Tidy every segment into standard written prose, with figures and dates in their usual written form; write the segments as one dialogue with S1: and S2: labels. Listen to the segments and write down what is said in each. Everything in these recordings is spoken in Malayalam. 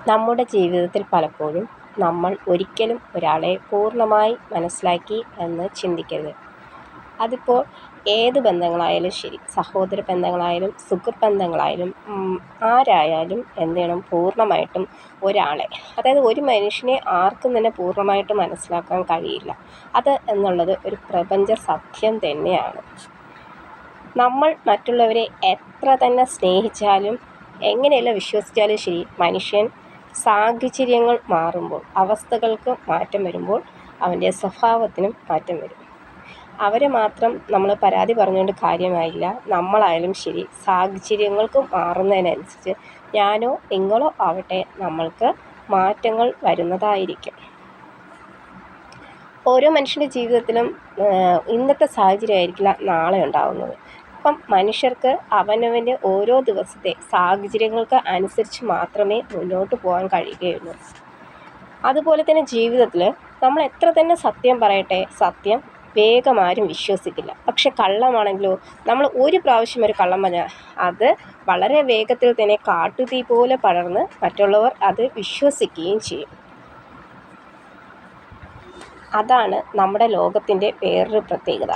S1: നമ്മുടെ ജീവിതത്തിൽ പലപ്പോഴും നമ്മൾ ഒരിക്കലും ഒരാളെ പൂർണ്ണമായി മനസ്സിലാക്കി എന്ന് ചിന്തിക്കരുത്. അതിപ്പോൾ ഏത് ബന്ധങ്ങളായാലും ശരി, സഹോദര ബന്ധങ്ങളായാലും സുഹൃത്ത് ബന്ധങ്ങളായാലും ആരായാലും എന്ത് ചെയ്യണം, പൂർണ്ണമായിട്ടും ഒരാളെ, അതായത് ഒരു മനുഷ്യനെ ആർക്കും തന്നെ പൂർണ്ണമായിട്ട് മനസ്സിലാക്കാൻ കഴിയില്ല. അത് എന്നുള്ളത് ഒരു പ്രപഞ്ച സത്യം തന്നെയാണ്. നമ്മൾ മറ്റുള്ളവരെ എത്ര തന്നെ സ്നേഹിച്ചാലും എങ്ങനെയല്ല വിശ്വസിച്ചാലും ശരി, മനുഷ്യൻ സാഹചര്യങ്ങൾ മാറുമ്പോൾ, അവസ്ഥകൾക്ക് മാറ്റം വരുമ്പോൾ അവൻ്റെ സ്വഭാവത്തിനും മാറ്റം വരും. അവരെ മാത്രം നമ്മൾ പരാതി പറഞ്ഞുകൊണ്ട് കാര്യമായില്ല. നമ്മളായാലും ശരി, സാഹചര്യങ്ങൾക്ക് മാറുന്നതിനനുസരിച്ച് ഞാനോ നിങ്ങളോ ആവട്ടെ, നമ്മൾക്ക് മാറ്റങ്ങൾ വരുന്നതായിരിക്കും. ഓരോ മനുഷ്യൻ്റെ ജീവിതത്തിലും ഇന്നത്തെ സാഹചര്യമായിരിക്കില്ല നാളെ ഉണ്ടാകുന്നത്. അപ്പം മനുഷ്യർക്ക് അവനവൻ്റെ ഓരോ ദിവസത്തെ സാഹചര്യങ്ങൾക്ക് അനുസരിച്ച് മാത്രമേ മുന്നോട്ട് പോകാൻ കഴിയുകയുള്ളൂ. അതുപോലെ തന്നെ ജീവിതത്തിൽ നമ്മൾ എത്ര തന്നെ സത്യം പറയട്ടെ, സത്യം വേഗം ആരും വിശ്വസിക്കില്ല. പക്ഷെ കള്ളമാണെങ്കിലോ, നമ്മൾ ഒരു പ്രാവശ്യം ഒരു കള്ളം പറഞ്ഞാൽ അത് വളരെ വേഗത്തിൽ തന്നെ കാട്ടുതീ പോലെ പടർന്ന് മറ്റുള്ളവർ അത് വിശ്വസിക്കുകയും ചെയ്യും. അതാണ് നമ്മുടെ ലോകത്തിൻ്റെ വേറൊരു പ്രത്യേകത.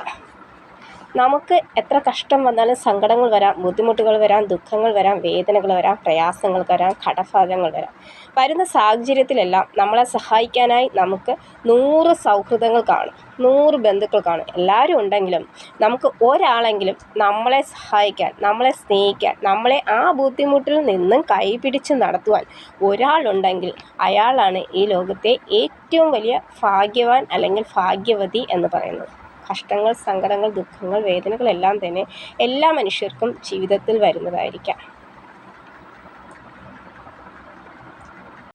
S1: നമുക്ക് എത്ര കഷ്ടം വന്നാലും സങ്കടങ്ങൾ വരാം, ബുദ്ധിമുട്ടുകൾ വരാം, ദുഃഖങ്ങൾ വരാം, വേദനകൾ വരാം, പ്രയാസങ്ങൾ വരാം, കടബാധ്യതകൾ വരാം. വരുന്ന സാഹചര്യത്തിലെല്ലാം നമ്മളെ സഹായിക്കാനായി നമുക്ക് 100 സൗഹൃദങ്ങൾ കാണും, 100 ബന്ധുക്കൾ കാണും. എല്ലാവരും ഉണ്ടെങ്കിലും നമുക്ക് ഒരാളെങ്കിലും നമ്മളെ സഹായിക്കാൻ, നമ്മളെ സ്നേഹിക്കാൻ, നമ്മളെ ആ ബുദ്ധിമുട്ടിൽ നിന്നും കൈപിടിച്ച് നടത്തുവാൻ ഒരാളുണ്ടെങ്കിൽ അയാളാണ് ഈ ലോകത്തെ ഏറ്റവും വലിയ ഭാഗ്യവാൻ അല്ലെങ്കിൽ ഭാഗ്യവതി എന്ന് പറയുന്നത്. കഷ്ടങ്ങൾ, സങ്കടങ്ങൾ, ദുഃഖങ്ങൾ, വേദനകളെല്ലാം തന്നെ എല്ലാ മനുഷ്യർക്കും ജീവിതത്തിൽ വരുന്നതായിരിക്കാം.